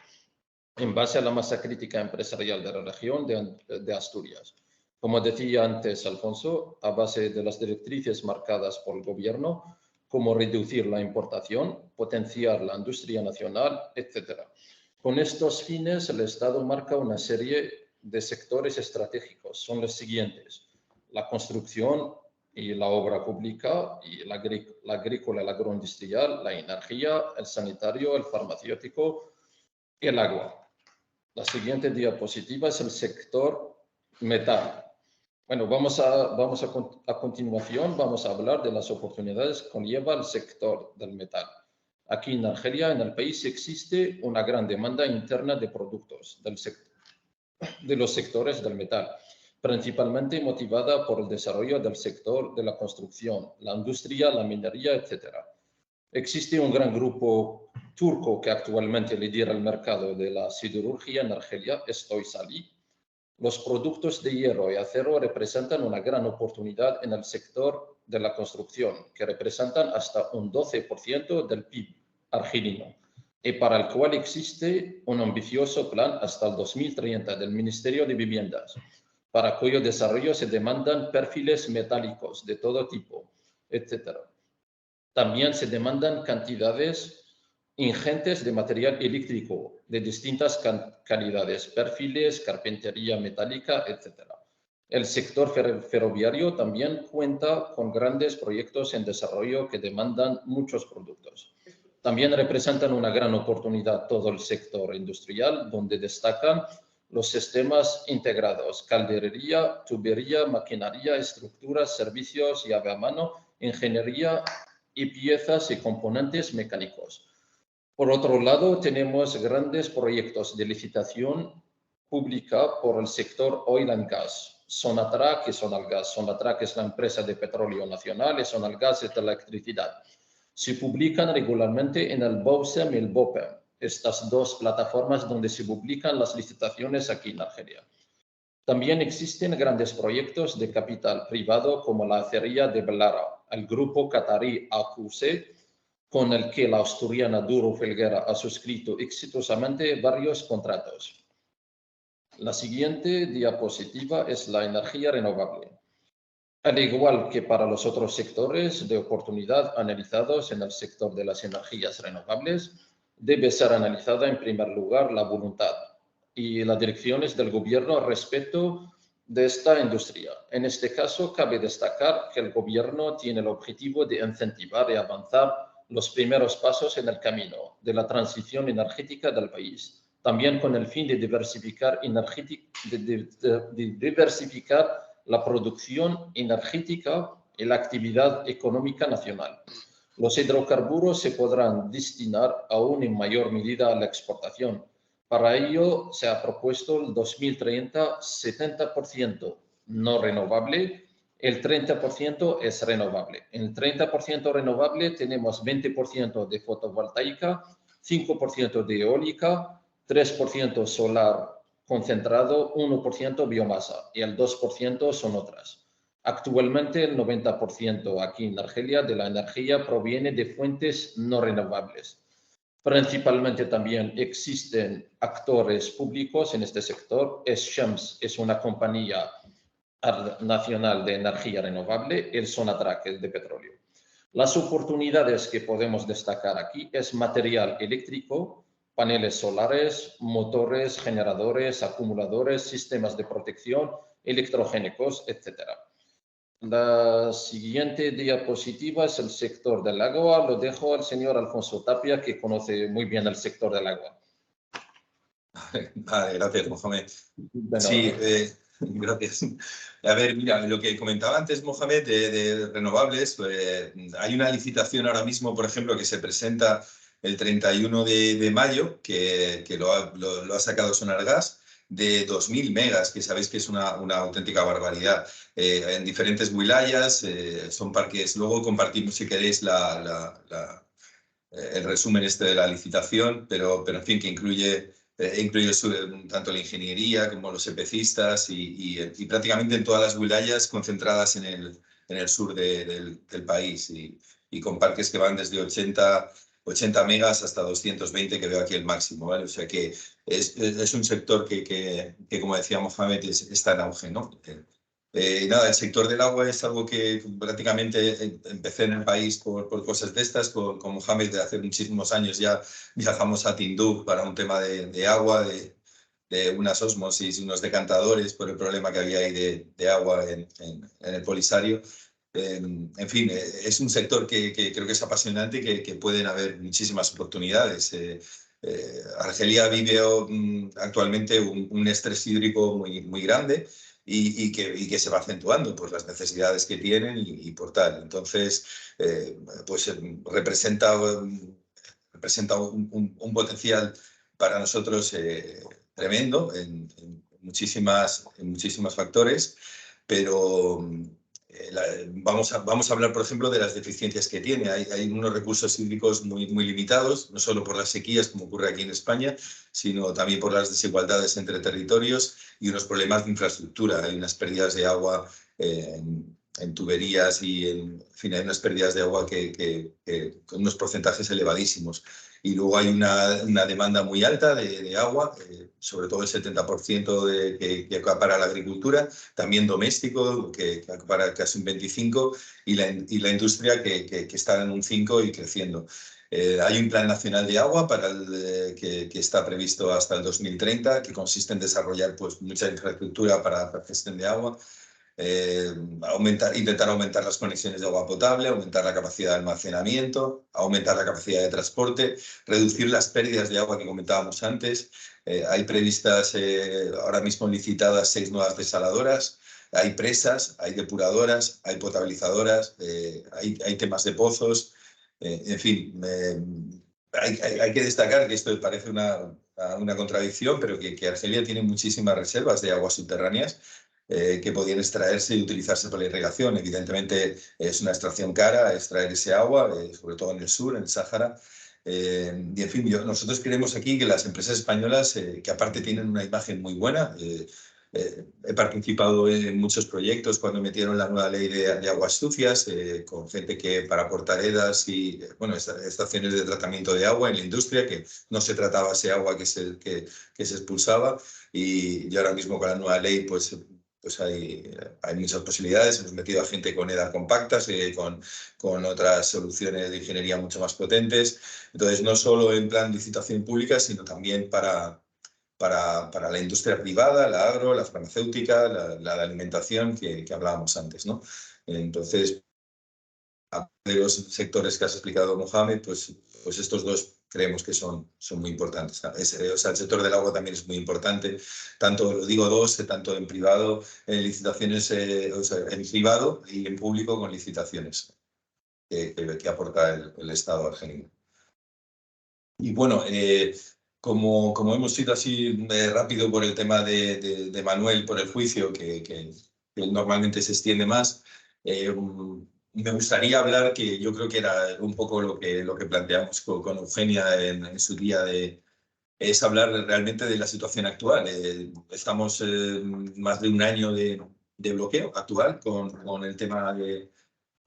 en base a la masa crítica empresarial de la región de Asturias. Como decía antes Alfonso, a base de las directrices marcadas por el gobierno, como reducir la importación, potenciar la industria nacional, etc. Con estos fines, el Estado marca una serie de sectores estratégicos. Son los siguientes: la construcción y la obra pública, y la agrícola, el agroindustrial, la energía, el sanitario, el farmacéutico y el agua. La siguiente diapositiva es el sector metal. Bueno, a continuación vamos a hablar de las oportunidades que conlleva el sector del metal. Aquí en Argelia, en el país, existe una gran demanda interna de productos de los sectores del metal, principalmente motivada por el desarrollo del sector de la construcción, la industria, la minería, etc. Existe un gran grupo turco que actualmente lidera el mercado de la siderurgia en Argelia, Stoysali. Los productos de hierro y acero representan una gran oportunidad en el sector de la construcción, que representan hasta un 12% del PIB argelino, y para el cual existe un ambicioso plan hasta el 2030 del Ministerio de Viviendas, para cuyo desarrollo se demandan perfiles metálicos de todo tipo, etc. También se demandan cantidades ingentes de material eléctrico de distintas calidades, perfiles, carpintería metálica, etc. El sector ferroviario también cuenta con grandes proyectos en desarrollo que demandan muchos productos. También representan una gran oportunidad todo el sector industrial, donde destacan los sistemas integrados: calderería, tubería, maquinaria, estructuras, servicios, llave a mano, ingeniería y piezas y componentes mecánicos. Por otro lado, tenemos grandes proyectos de licitación pública por el sector oil and gas. Sonatrach y Sonalgas. Sonatrach es la empresa de petróleo nacional y Sonalgas es de electricidad. Se publican regularmente en el BOSEM y el BOPEM, estas dos plataformas donde se publican las licitaciones aquí en Argelia. También existen grandes proyectos de capital privado como la acería de Belara, el grupo qatarí AQC, con el que la asturiana Duro Felguera ha suscrito exitosamente varios contratos. La siguiente diapositiva es la energía renovable. Al igual que para los otros sectores de oportunidad analizados en el sector de las energías renovables, debe ser analizada en primer lugar la voluntad y las direcciones del gobierno respecto de esta industria. En este caso, cabe destacar que el gobierno tiene el objetivo de incentivar y avanzar los primeros pasos en el camino de la transición energética del país, también con el fin de diversificar la producción energética y la actividad económica nacional. Los hidrocarburos se podrán destinar aún en mayor medida a la exportación. Para ello se ha propuesto el 2030 70% no renovable, el 30% es renovable. En el 30% renovable tenemos 20% de fotovoltaica, 5% de eólica, 3% solar concentrado, 1% biomasa y el 2% son otras. Actualmente el 90% aquí en Argelia de la energía proviene de fuentes no renovables. Principalmente también existen actores públicos en este sector. Shams es una compañía nacional de energía renovable, el Sonatrach, el de petróleo. Las oportunidades que podemos destacar aquí es material eléctrico, paneles solares, motores, generadores, acumuladores, sistemas de protección, electrogénicos, etc. La siguiente diapositiva es el sector del agua. Lo dejo al señor Alfonso Tapia, que conoce muy bien el sector del agua. Vale, gracias, Mohamed. Bueno, Sí, gracias. A ver, mira, lo que comentaba antes, Mohamed, de renovables, hay una licitación ahora mismo, por ejemplo, que se presenta el 31 de mayo, que lo ha sacado Sonargas, de 2.000 megas, que sabéis que es una auténtica barbaridad, en diferentes wilayas, son parques. Luego compartimos, si queréis, el resumen de la licitación, pero en fin, que incluye tanto la ingeniería como los EPCistas y prácticamente en todas las wilayas concentradas en el sur del país y con parques que van desde 80 megas hasta 220, que veo aquí el máximo, ¿vale? O sea que es un sector que, como decía Mohamed, está en auge, ¿no? Nada, el sector del agua es algo que prácticamente empecé en el país por cosas de estas. Con Mohamed, de hace muchísimos años ya viajamos a Tinduf para un tema de agua, de unas ósmosis y unos decantadores por el problema que había ahí de agua en el Polisario. En fin, es un sector que creo que es apasionante y que pueden haber muchísimas oportunidades. Argelia vive actualmente un estrés hídrico muy grande y que se va acentuando por las necesidades que tienen y por tal. Entonces, pues representa un potencial para nosotros tremendo en muchísimos factores, pero vamos a hablar, por ejemplo, de las deficiencias que tiene. Hay unos recursos hídricos muy limitados, no solo por las sequías, como ocurre aquí en España, sino también por las desigualdades entre territorios y unos problemas de infraestructura. Hay unas pérdidas de agua en tuberías y, en fin, hay unas pérdidas de agua con unos porcentajes elevadísimos. Y luego hay una demanda muy alta de agua, sobre todo el 70% que acapara la agricultura, también doméstico, que acapara casi un 25%, y la industria que está en un 5% y creciendo. Hay un plan nacional de agua que está previsto hasta el 2030, que consiste en desarrollar pues, mucha infraestructura para gestión de agua. Intentar aumentar las conexiones de agua potable, aumentar la capacidad de almacenamiento, aumentar la capacidad de transporte, reducir las pérdidas de agua que comentábamos antes. Hay previstas ahora mismo licitadas 6 nuevas desaladoras, hay presas, hay depuradoras, hay potabilizadoras, hay temas de pozos, en fin. hay que destacar que esto parece una contradicción, pero que Argelia tiene muchísimas reservas de aguas subterráneas que podían extraerse y utilizarse para la irrigación. Evidentemente es una extracción cara extraer ese agua, sobre todo en el sur, en el Sáhara. Y en fin, nosotros creemos aquí que las empresas españolas, que aparte tienen una imagen muy buena, he participado en muchos proyectos cuando metieron la nueva ley de aguas sucias, con gente que para portaredas y bueno, estaciones de tratamiento de agua en la industria, que no se trataba ese agua que se expulsaba. Y ahora mismo con la nueva ley, pues hay muchas posibilidades. Hemos metido a gente con EDA compactas, con otras soluciones de ingeniería mucho más potentes. Entonces, no solo en plan licitación pública, sino también para la industria privada, la agro, la farmacéutica, la de alimentación que hablábamos antes, ¿no? Entonces, de los sectores que has explicado, Mohamed, pues estos dos creemos que son muy importantes. O sea, el sector del agua también es muy importante, tanto, lo digo dos, tanto en privado, en licitaciones, o sea, en privado y en público con licitaciones que aporta el Estado argelino. Y bueno, como hemos ido así rápido por el tema de Manuel, por el juicio, que normalmente se extiende más, me gustaría hablar, que yo creo que era un poco lo que planteamos con Eugenia en su día, es hablar realmente de la situación actual. Estamos más de un año de bloqueo actual con el tema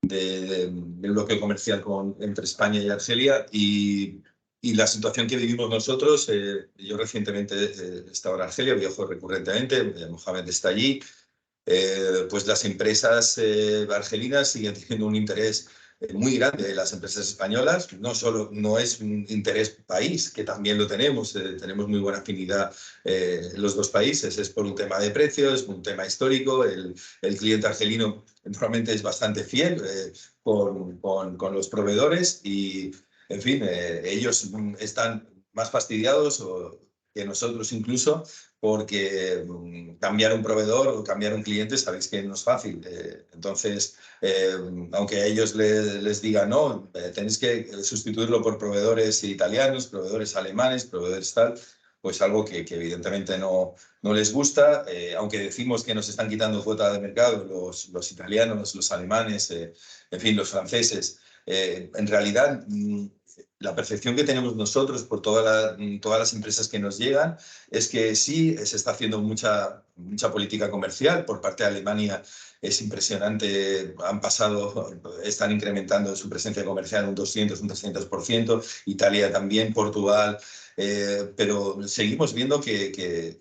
del bloqueo comercial entre España y Argelia y la situación que vivimos nosotros. Yo recientemente he estado en Argelia, viajo recurrentemente, Mohamed está allí. Pues las empresas argelinas siguen teniendo un interés muy grande de las empresas españolas. No es un interés país, que también lo tenemos, tenemos muy buena afinidad en los dos países, es por un tema de precios, un tema histórico. El cliente argelino normalmente es bastante fiel con los proveedores y, en fin, ellos están más fastidiados que nosotros incluso, porque cambiar un proveedor o cambiar un cliente sabéis que no es fácil. Entonces, aunque a ellos les digan no, tenéis que sustituirlo por proveedores italianos, proveedores alemanes, proveedores tal, pues algo que evidentemente no les gusta, aunque decimos que nos están quitando cuota de mercado los italianos, los alemanes, en fin, los franceses. En realidad, la percepción que tenemos nosotros por todas las empresas que nos llegan es que sí se está haciendo mucha política comercial por parte de Alemania. Es impresionante, están incrementando su presencia comercial un 200, un 300%, Italia también, Portugal, pero seguimos viendo que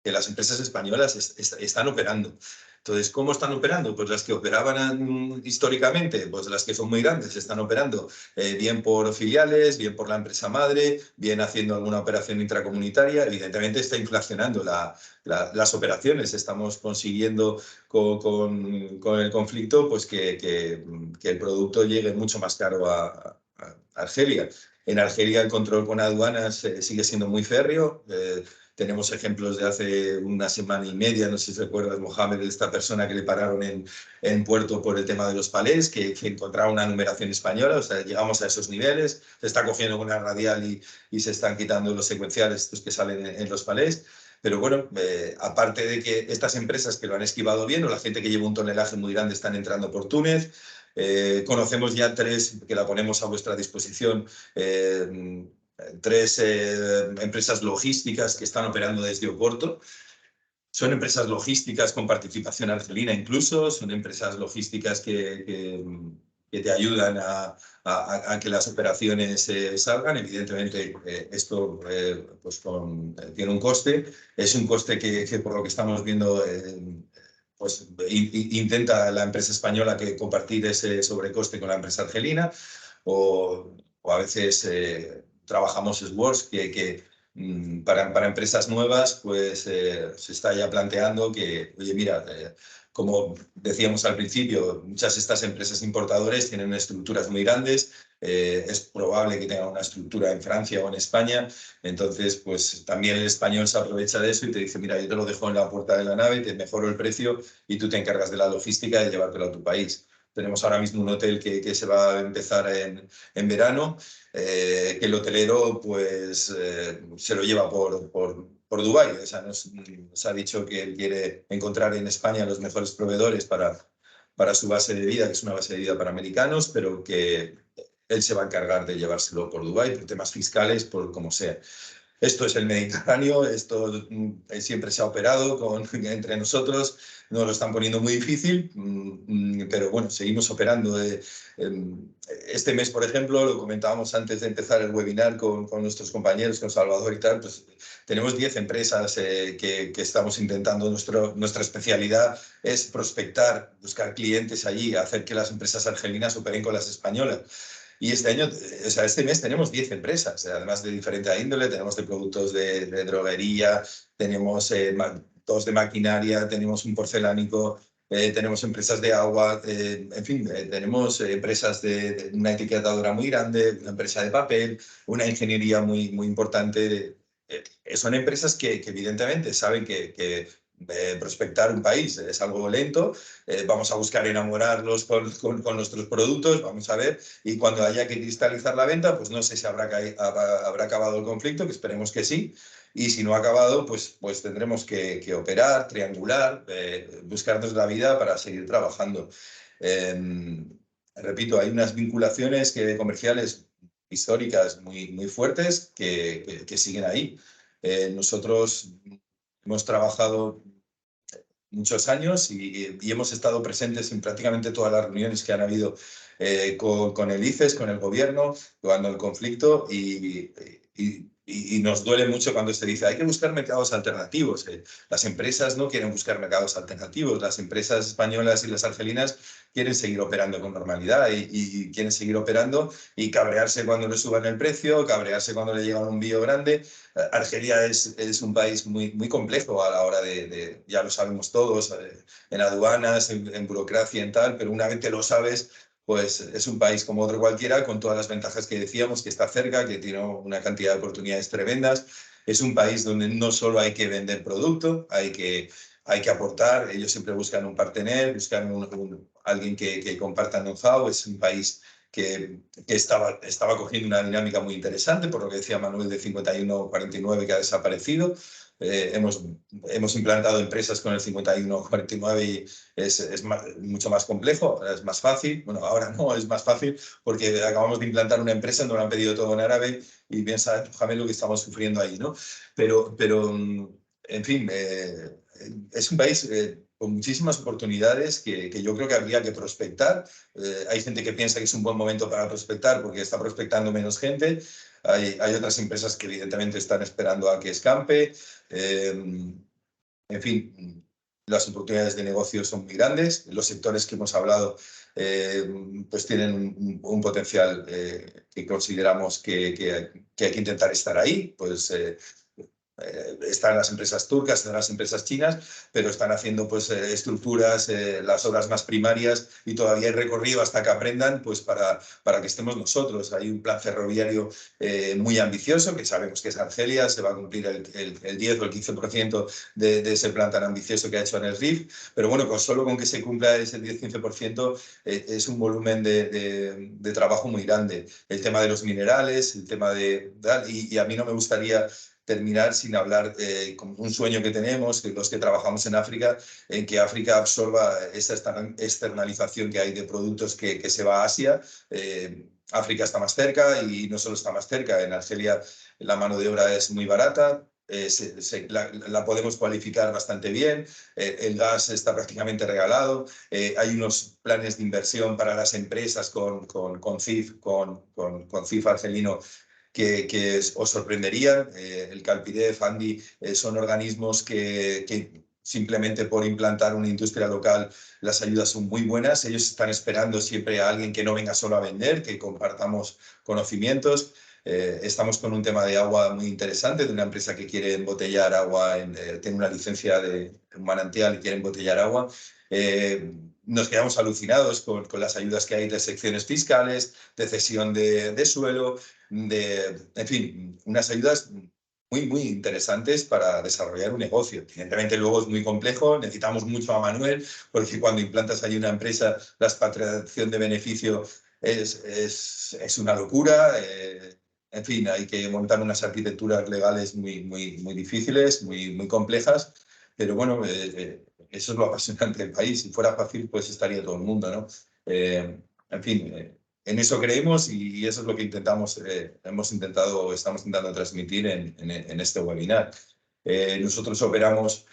las empresas españolas están operando. Entonces, ¿cómo están operando? Pues las que operaban históricamente, pues las que son muy grandes, están operando bien por filiales, bien por la empresa madre, bien haciendo alguna operación intracomunitaria. Evidentemente está inflacionando las operaciones. Estamos consiguiendo con el conflicto pues que el producto llegue mucho más caro a Argelia. En Argelia el control con aduanas sigue siendo muy férreo. Tenemos ejemplos de hace una semana y media, no sé si recuerdas, Mohamed, de esta persona que le pararon en puerto por el tema de los palés, que encontraba una numeración española. O sea, llegamos a esos niveles, se está cogiendo una radial y se están quitando los secuenciales estos que salen en los palés. Pero bueno, aparte de que estas empresas que lo han esquivado bien, o la gente que lleva un tonelaje muy grande están entrando por Túnez, conocemos ya 3 que la ponemos a vuestra disposición, 3 empresas logísticas que están operando desde Oporto. Son empresas logísticas con participación argelina incluso, son empresas logísticas que te ayudan a que las operaciones salgan. Evidentemente, esto pues tiene un coste. Es un coste que por lo que estamos viendo, pues intenta la empresa española compartir ese sobrecoste con la empresa argelina, o a veces trabajamos Swords que para empresas nuevas pues se está ya planteando que, oye, mira, como decíamos al principio, muchas de estas empresas importadores tienen estructuras muy grandes, es probable que tengan una estructura en Francia o en España. Entonces pues también el español se aprovecha de eso y te dice, mira, yo te lo dejo en la puerta de la nave, te mejoro el precio y tú te encargas de la logística de llevártelo a tu país. Tenemos ahora mismo un hotel que se va a empezar en verano, que el hotelero pues, se lo lleva por Dubái. O sea, nos ha dicho que él quiere encontrar en España los mejores proveedores para su base de vida, que es una base de vida para americanos, pero que él se va a encargar de llevárselo por Dubái, por temas fiscales, por como sea. Esto es el Mediterráneo, esto siempre se ha operado entre nosotros, nos lo están poniendo muy difícil, pero bueno, seguimos operando. Este mes, por ejemplo, lo comentábamos antes de empezar el webinar con nuestros compañeros, con Salvador y tal, pues tenemos 10 empresas que estamos intentando. Nuestra especialidad es prospectar, buscar clientes allí, hacer que las empresas argelinas operen con las españolas. Y este año, o sea, este mes tenemos 10 empresas, además de diferente índole, tenemos de productos de droguería, tenemos 2 de maquinaria, tenemos un porcelánico, tenemos empresas de agua, en fin, tenemos empresas de una etiquetadora muy grande, una empresa de papel, una ingeniería muy, muy importante. Son empresas que evidentemente saben que prospectar un país es algo lento, vamos a buscar enamorarlos con nuestros productos, vamos a ver, y cuando haya que cristalizar la venta, pues no sé si habrá acabado el conflicto, que esperemos que sí, y si no ha acabado, pues tendremos que operar, triangular, buscarnos la vida para seguir trabajando. Repito, hay unas vinculaciones comerciales históricas muy, muy fuertes que siguen ahí. Nosotros hemos trabajado muchos años y hemos estado presentes en prácticamente todas las reuniones que han habido con el ICES, con el gobierno, cuando el conflicto y nos duele mucho cuando se dice hay que buscar mercados alternativos. Las empresas no quieren buscar mercados alternativos, las empresas españolas y las argelinas quieren seguir operando con normalidad y quieren seguir operando y cabrearse cuando le suban el precio, cabrearse cuando le llega un envío grande. Argelia es un país muy, muy complejo a la hora ya lo sabemos todos, en aduanas, en burocracia, en tal, pero una vez que lo sabes, pues es un país como otro cualquiera, con todas las ventajas que decíamos, que está cerca, que tiene una cantidad de oportunidades tremendas. Es un país donde no solo hay que vender producto, hay que aportar. Ellos siempre buscan un partener, buscan alguien que comparta know-how. Es un país que estaba cogiendo una dinámica muy interesante, por lo que decía Manuel de 51-49 que ha desaparecido. Hemos implantado empresas con el 51-49 y es mucho más complejo, es más fácil. Bueno, ahora no, es más fácil porque acabamos de implantar una empresa, nos lo han pedido todo en árabe y bien sabes, Mohamed, lo que estamos sufriendo ahí, ¿no? Pero en fin, es un país con muchísimas oportunidades que yo creo que habría que prospectar. Hay gente que piensa que es un buen momento para prospectar porque está prospectando menos gente. Hay otras empresas que evidentemente están esperando a que escampe. En fin, las oportunidades de negocio son muy grandes. Los sectores que hemos hablado pues tienen un potencial que consideramos que hay que intentar estar ahí. Pues están las empresas turcas, están las empresas chinas, pero están haciendo pues estructuras, las obras más primarias y todavía hay recorrido hasta que aprendan pues para que estemos nosotros. Hay un plan ferroviario muy ambicioso que sabemos que es Argelia, se va a cumplir el 10 o el 15% de ese plan tan ambicioso que ha hecho en el RIF, pero bueno, solo con que se cumpla ese 10-15% es un volumen de trabajo muy grande. El tema de los minerales, el tema y a mí no me gustaría terminar sin hablar con un sueño que tenemos, que los que trabajamos en África, en que África absorba esa externalización que hay de productos que se va a Asia. África está más cerca y no solo está más cerca, en Argelia la mano de obra es muy barata, la podemos cualificar bastante bien, el gas está prácticamente regalado, hay unos planes de inversión para las empresas con CIF, con CIF argelino, que os sorprenderían. El Calpidef, Andi, son organismos que simplemente por implantar una industria local las ayudas son muy buenas. Ellos están esperando siempre a alguien que no venga solo a vender, que compartamos conocimientos. Estamos con un tema de agua muy interesante, de una empresa que quiere embotellar agua, tiene una licencia de un manantial y quiere embotellar agua. Nos quedamos alucinados con las ayudas que hay de secciones fiscales, de cesión de suelo, en fin, unas ayudas muy interesantes para desarrollar un negocio. Evidentemente luego es muy complejo, necesitamos mucho a Manuel, porque cuando implantas ahí una empresa, la expatriación de beneficio es una locura. En fin, hay que montar unas arquitecturas legales muy difíciles, muy complejas, pero bueno, eso es lo apasionante del país. Si fuera fácil, pues estaría todo el mundo, ¿no? En fin, en eso creemos y eso es lo que intentamos, estamos intentando transmitir en este webinar. Nosotros operamos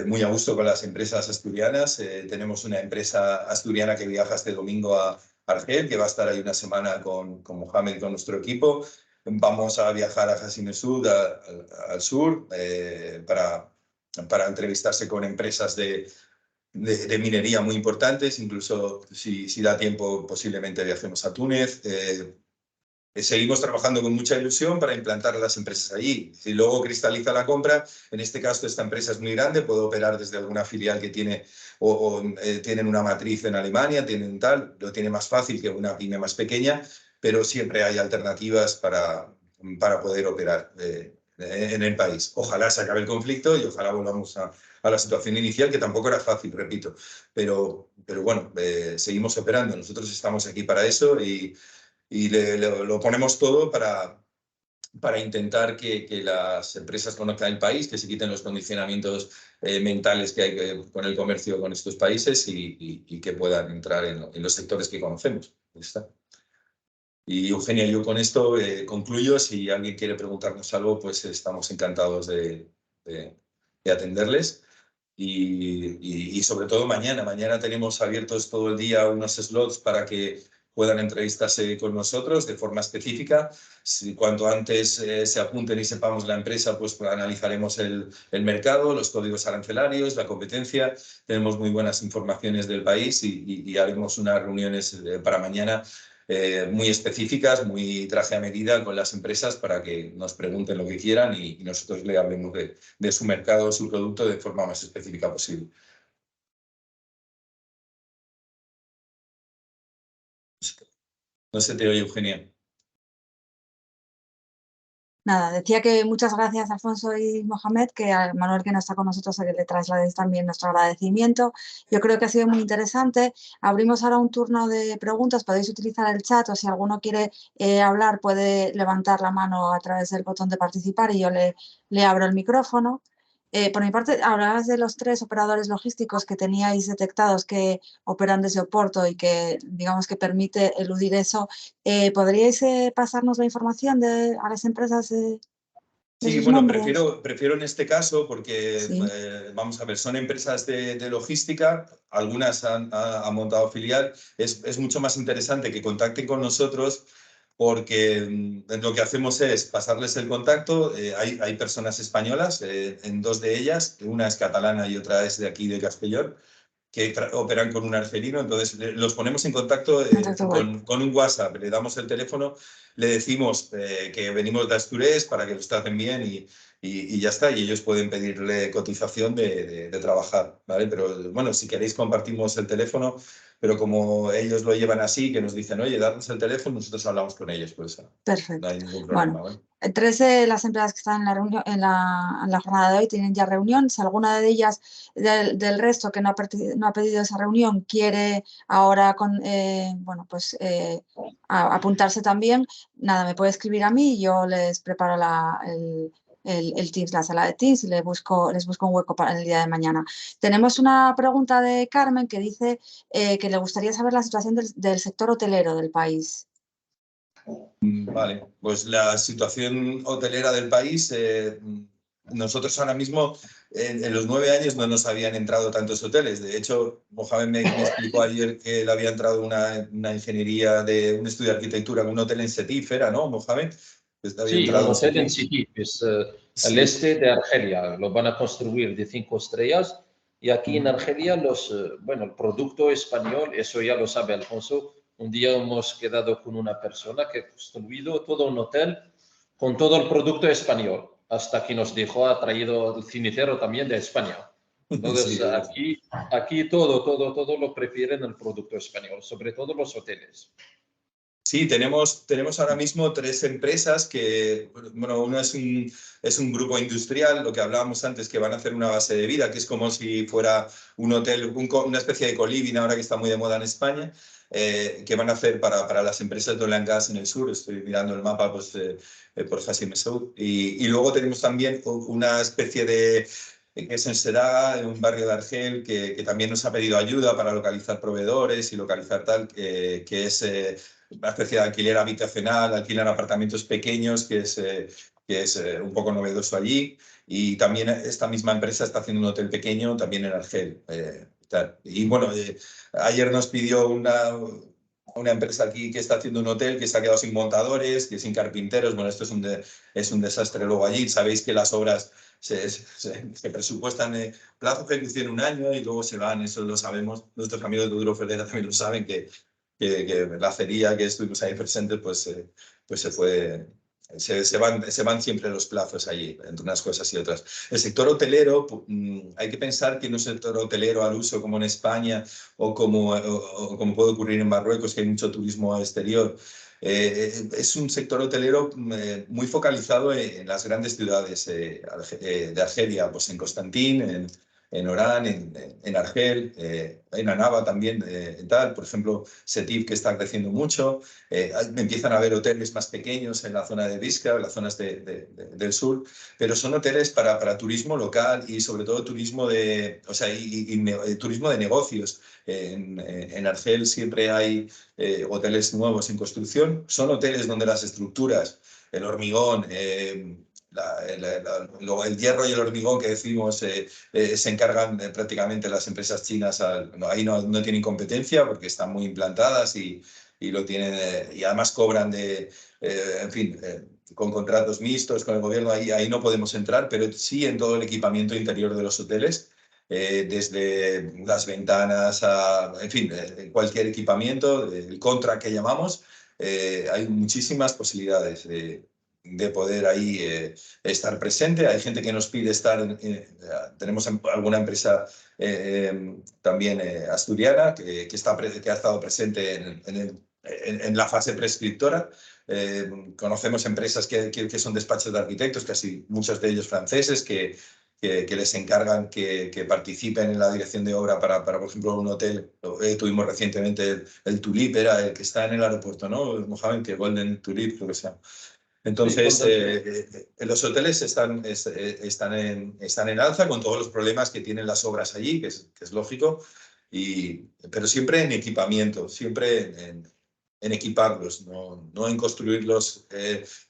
muy a gusto con las empresas asturianas. Tenemos una empresa asturiana que viaja este domingo a Argel, que va a estar ahí una semana con Mohamed, con nuestro equipo. Vamos a viajar a Jassimesud, al sur, para entrevistarse con empresas de minería muy importantes, incluso si da tiempo posiblemente viajemos a Túnez. Seguimos trabajando con mucha ilusión para implantar a las empresas allí. Si luego cristaliza la compra, en este caso esta empresa es muy grande, puede operar desde alguna filial que tiene tienen una matriz en Alemania, tienen tal, lo tiene más fácil que una pyme más pequeña, pero siempre hay alternativas para poder operar en el país. Ojalá se acabe el conflicto y ojalá volvamos a la situación inicial, que tampoco era fácil, repito, pero bueno, seguimos operando. Nosotros estamos aquí para eso y lo ponemos todo para intentar que las empresas conozcan el país, que se quiten los condicionamientos mentales que hay con el comercio con estos países y que puedan entrar en los sectores que conocemos. Ahí está. Y Eugenia, yo con esto concluyo. Si alguien quiere preguntarnos algo, pues estamos encantados de atenderles. Y sobre todo mañana tenemos abiertos todo el día unos slots para que puedan entrevistarse con nosotros de forma específica. Cuanto antes se apunten y sepamos la empresa, pues analizaremos el mercado, los códigos arancelarios, la competencia. Tenemos muy buenas informaciones del país y haremos unas reuniones para mañana muy específicas, muy traje a medida con las empresas para que nos pregunten lo que quieran y nosotros le hablemos de su mercado, su producto de forma más específica posible. No se te oye, Eugenia. Nada, decía que muchas gracias, Alfonso y Mohamed, que a Manuel, que no está con nosotros, a que le trasladéis también nuestro agradecimiento. Yo creo que ha sido muy interesante. Abrimos ahora un turno de preguntas. Podéis utilizar el chat o si alguno quiere hablar puede levantar la mano a través del botón de participar y yo le abro el micrófono. Por mi parte, hablabas de los 3 operadores logísticos que teníais detectados que operan desde Oporto y que, digamos, que permite eludir eso. ¿Podríais pasarnos la información a las empresas de Sí, sus bueno, nombres? prefiero en este caso porque, Sí. vamos a ver, son empresas de logística, algunas han montado filial. Es mucho más interesante que contacten con nosotros porque lo que hacemos es pasarles el contacto. Hay personas españolas, en 2 de ellas, una es catalana y otra es de aquí de Castellón, que operan con un argelino. Entonces los ponemos en contacto con un WhatsApp, le damos el teléfono, le decimos que venimos de Asturias para que los traten bien y ya está, y ellos pueden pedirle cotización de trabajar, ¿vale? Pero bueno, si queréis compartimos el teléfono, pero como ellos lo llevan así, que nos dicen, oye, darnos el teléfono, nosotros hablamos con ellos, pues Perfecto. no hay ningún problema. Bueno, ¿vale? 3 de las empresas que están en la reunión, en la jornada de hoy tienen ya reunión. Si alguna de ellas, del resto que no ha pedido esa reunión, quiere ahora apuntarse también, nada, me puede escribir a mí y yo les preparo el Teams, la sala de Teams y les busco un hueco para el día de mañana. Tenemos una pregunta de Carmen que dice que le gustaría saber la situación del sector hotelero del país. Vale, pues la situación hotelera del país, nosotros ahora mismo en los 9 años no nos habían entrado tantos hoteles. De hecho, Mohamed me explicó ayer que le había entrado una ingeniería de un estudio de arquitectura en un hotel en Setif, ¿era, no, Mohamed? Sí, un hotel en Setif, es al este de Argelia. Lo van a construir de 5 estrellas y aquí en Argelia el producto español, eso ya lo sabe Alfonso. Un día hemos quedado con una persona que ha construido todo un hotel con todo el producto español, hasta que nos dijo, ha traído el cenicero también de España. Entonces, sí, aquí todo lo prefieren el producto español, sobre todo los hoteles. Sí, tenemos ahora mismo 3 empresas que, bueno, una es un grupo industrial, lo que hablábamos antes, que van a hacer una base de vida, que es como si fuera un hotel, una especie de coliving ahora que está muy de moda en España, que van a hacer para las empresas de oil and gas en el sur. Estoy mirando el mapa pues, por Hassi Messaoud. Y luego tenemos también una especie de que es en Sedá, en un barrio de Argel, que también nos ha pedido ayuda para localizar proveedores y localizar tal, que es una especie de alquiler habitacional, alquilan apartamentos pequeños, que es un poco novedoso allí. Y también esta misma empresa está haciendo un hotel pequeño también en Argel. Y bueno, ayer nos pidió una empresa aquí que está haciendo un hotel que se ha quedado sin montadores, que sin carpinteros. Bueno, esto es un desastre luego allí. Sabéis que las obras se presupuestan plazo de ejecución 1 año y luego se van, eso lo sabemos. Nuestros amigos de Duro Ferreira también lo saben, que la acería que estuvimos ahí presentes, pues se fue. Se van siempre los plazos allí, entre unas cosas y otras. El sector hotelero, hay que pensar que no es un sector hotelero al uso como en España o como puede ocurrir en Marruecos, que hay mucho turismo exterior. Es un sector hotelero muy focalizado en las grandes ciudades de Argelia, pues en Constantín, en Orán, en Argel, en Annaba también, tal. Por ejemplo, Setif, que está creciendo mucho. Empiezan a haber hoteles más pequeños en la zona de Biskra, en las zonas del sur, pero son hoteles para turismo local y sobre todo turismo turismo de negocios. En Argel siempre hay hoteles nuevos en construcción. Son hoteles donde las estructuras, el hormigón, el hierro y el hormigón que decimos se encargan prácticamente las empresas chinas. Ahí no tienen competencia porque están muy implantadas y lo tienen, y además cobran en fin, con contratos mixtos con el gobierno. Ahí no podemos entrar, pero sí en todo el equipamiento interior de los hoteles. Desde las ventanas en fin, cualquier equipamiento, el contra que llamamos, hay muchísimas posibilidades de poder ahí estar presente. Hay gente que nos pide estar, tenemos alguna empresa también asturiana que ha estado presente en la fase prescriptora. Conocemos empresas que son despachos de arquitectos, casi muchos de ellos franceses, que les encargan que participen en la dirección de obra para por ejemplo, un hotel. Tuvimos recientemente el Tulip, era el que está en el aeropuerto, ¿no? Mohamed, que Golden Tulip, creo que sea. Entonces, los hoteles están en alza con todos los problemas que tienen las obras allí, que es lógico, pero siempre en equipamiento, siempre en equiparlos, no en construirlos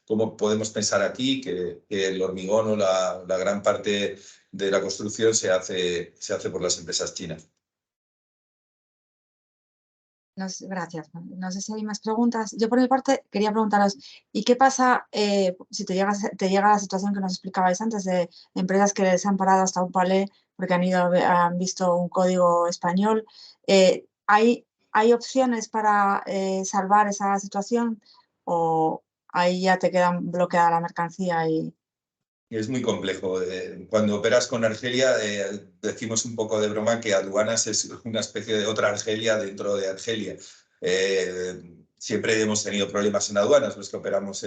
como podemos pensar aquí, que el hormigón o la gran parte de la construcción se hace por las empresas chinas. Gracias. No sé si hay más preguntas. Yo por mi parte quería preguntaros, ¿y qué pasa si te llega la situación que nos explicabais antes de empresas que les han parado hasta un palé porque han visto un código español? ¿Hay opciones para salvar esa situación o ahí ya te queda bloqueada la mercancía? Es muy complejo. Cuando operas con Argelia, decimos un poco de broma que aduanas es una especie de otra Argelia dentro de Argelia. Siempre hemos tenido problemas en aduanas, los que operamos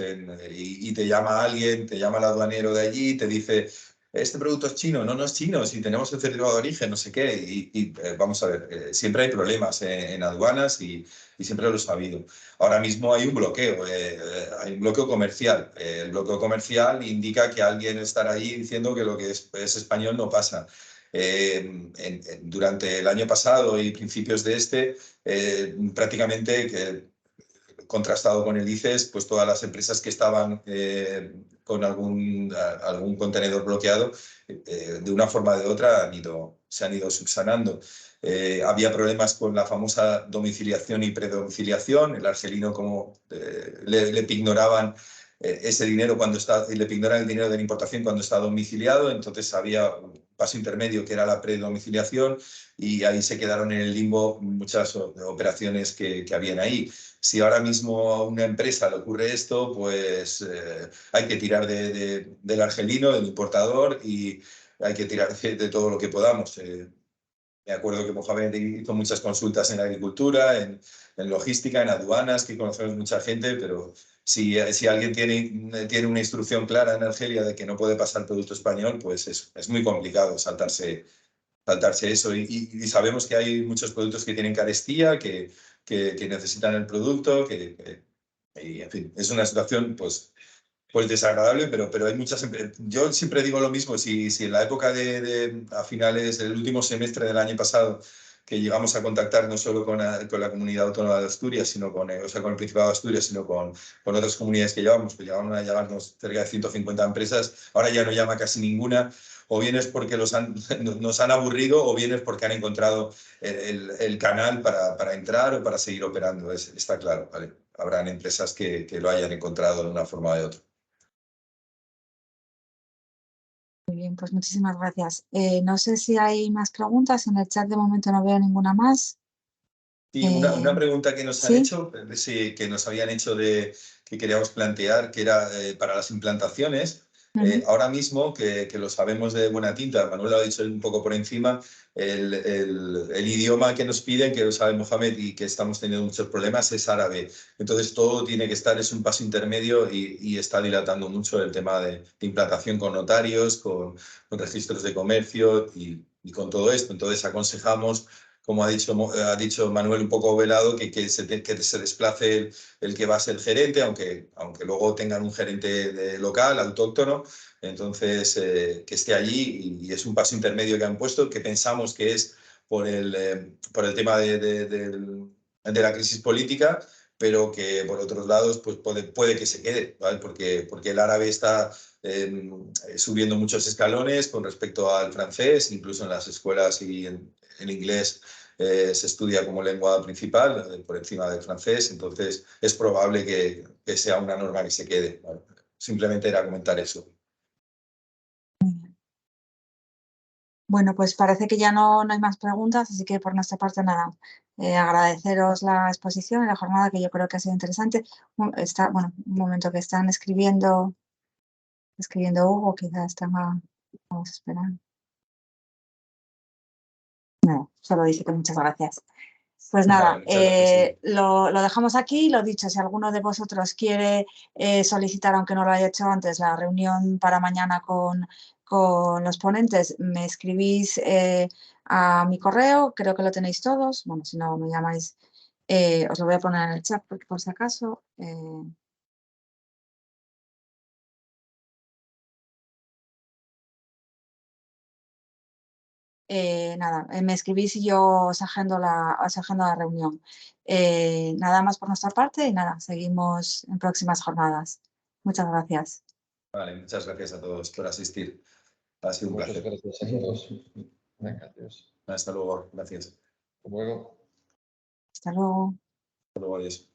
y te llama alguien, te llama el aduanero de allí y te dice: este producto es chino. No es chino, si tenemos el certificado de origen, no sé qué. Vamos a ver, siempre hay problemas en aduanas y siempre lo he sabido. Ahora mismo hay un bloqueo comercial. El bloqueo comercial indica que alguien estará ahí diciendo que lo que es español no pasa. Durante el año pasado y principios de prácticamente contrastado con el ICES, pues todas las empresas que estaban con algún contenedor bloqueado, de una forma o de otra se han ido subsanando. Había problemas con la famosa domiciliación y predomiciliación. El argelino, como le pignoraban ese dinero le pignoran el dinero de la importación cuando está domiciliado. Entonces había un paso intermedio que era la predomiciliación y ahí se quedaron en el limbo muchas operaciones que habían ahí. Si ahora mismo a una empresa le ocurre esto, pues hay que tirar del argelino, del importador, y hay que tirar de todo lo que podamos. Me acuerdo que Mohamed hizo muchas consultas en agricultura, en logística, en aduanas, que conocemos mucha gente, pero si alguien tiene una instrucción clara en Argelia de que no puede pasar producto español, pues es muy complicado saltarse eso. Y sabemos que hay muchos productos que tienen carestía, que necesitan el producto, y en fin, es una situación pues desagradable, pero hay muchas. Yo siempre digo lo mismo, si en la época a finales del último semestre del año pasado, que llegamos a contactar no solo con la comunidad autónoma de Asturias, sino con el Principado de Asturias, sino con otras comunidades que llevamos, pues llegaron a llamarnos cerca de 150 empresas, ahora ya no llama casi ninguna, o bien es porque nos han aburrido, o bien es porque han encontrado el canal para entrar o para seguir operando, está claro, ¿vale? Habrán empresas que lo hayan encontrado de una forma o de otra. Muy bien, pues muchísimas gracias. No sé si hay más preguntas. En el chat de momento no veo ninguna más. Sí, una pregunta que nos han ¿sí? hecho, sí, que nos habían hecho que queríamos plantear, que era para las implantaciones. Ahora mismo, que lo sabemos de buena tinta, Manuel lo ha dicho un poco por encima, el idioma que nos piden, que lo sabe Mohamed y que estamos teniendo muchos problemas, es árabe. Entonces todo tiene que estar, es un paso intermedio y está dilatando mucho el tema de implantación con notarios, con registros de comercio y con todo esto. Entonces aconsejamos, como ha dicho Manuel un poco velado, que se desplace el que va a ser gerente, aunque luego tengan un gerente local, autóctono, entonces que esté allí, y es un paso intermedio que han puesto, que pensamos que es por el tema de la crisis política, pero que por otros lados pues puede que se quede, ¿vale? Porque el árabe está subiendo muchos escalones con respecto al francés, incluso en las escuelas y en inglés se estudia como lengua principal por encima del francés, entonces es probable que sea una norma que se quede, ¿vale? Simplemente era comentar eso. Bueno, pues parece que ya no hay más preguntas, así que por nuestra parte nada. Agradeceros la exposición y la jornada, que yo creo que ha sido interesante. Un momento que están escribiendo Hugo, quizás vamos a esperar. No, solo dice que muchas gracias. Pues nada, lo dejamos aquí. Lo dicho, si alguno de vosotros quiere solicitar, aunque no lo haya hecho antes, la reunión para mañana con los ponentes, me escribís a mi correo, creo que lo tenéis todos. Bueno, si no me llamáis, os lo voy a poner en el chat por si acaso. Nada, me escribís y yo os agendo la reunión. Nada más por nuestra parte y nada, seguimos en próximas jornadas. Muchas gracias. Vale, muchas gracias a todos por asistir. Ha sido un placer. Muchas gracias a todos. Venga, adiós. Hasta luego, gracias. Hasta luego. Hasta luego. Hasta luego, adiós.